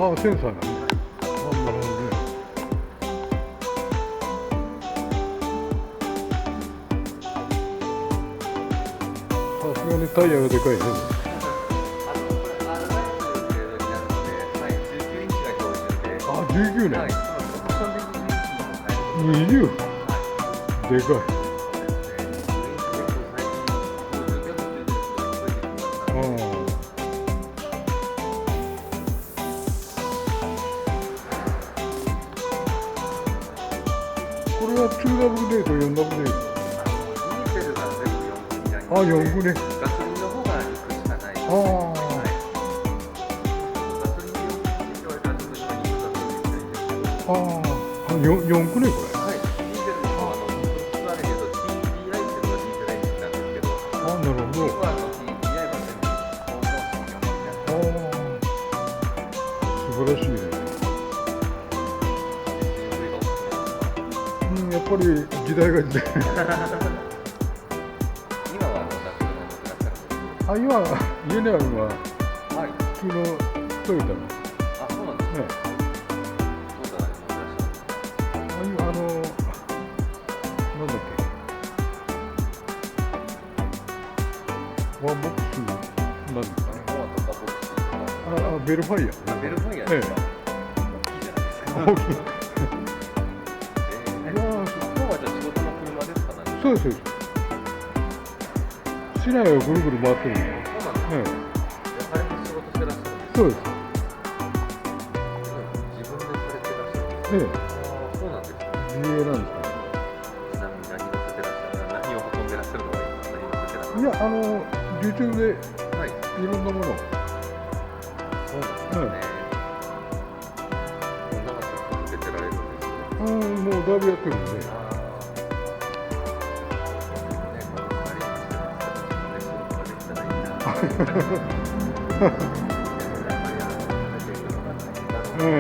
ああ、センサーなんだ。あ、なるほどね。さすがにタイヤがでかいね。あ、19年。20。でかい。これは 2WD と 4WD。あ、4分ね。ガソリンの方が行くしかない。ああ。あ、4区ね、これ。はい。ディーゼルの方はフォルクスワーゲンの TDI っていうのがディーゼルエンジンなんですけど、あ、なるほど。ティグアンの TDI は全部4モーションがああ、素晴らしいね。やっぱり時代が時代。今はダブルの乗ってらっしゃるんですけど。あ、今家にあるのははい。普通のトヨタの。あ、そうなんですね。ね。どうだろう乗ってらっしゃるんですか。なんだっけ。ワンボックスなんですかね。ノアとかボクシーとか。あ、ベルファイア。ベルファイアですか。大きいじゃないですか。大きい。今日はじゃあ仕事の車ですかね。そうです。市内をぐるぐる回ってるんですよ。そうなんですね。やはり仕事してらっしゃるんですか。そうです。自分でされてらっしゃるんですか。ええ。ああ、そうなんですね。自営なんですか。ちなみに何乗せてらっしゃる、何を運んでらっしゃるのが何乗せてらっしゃる。いや、受注ではい。いろんなものを。そうなんですね。こんなこと続けてられるんですね。もうだいぶやってるんで。ああ。ね、この周りにしてますけど、自分で仕事ができたらいいな。やっぱりやられていくのが大変だろう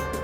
な。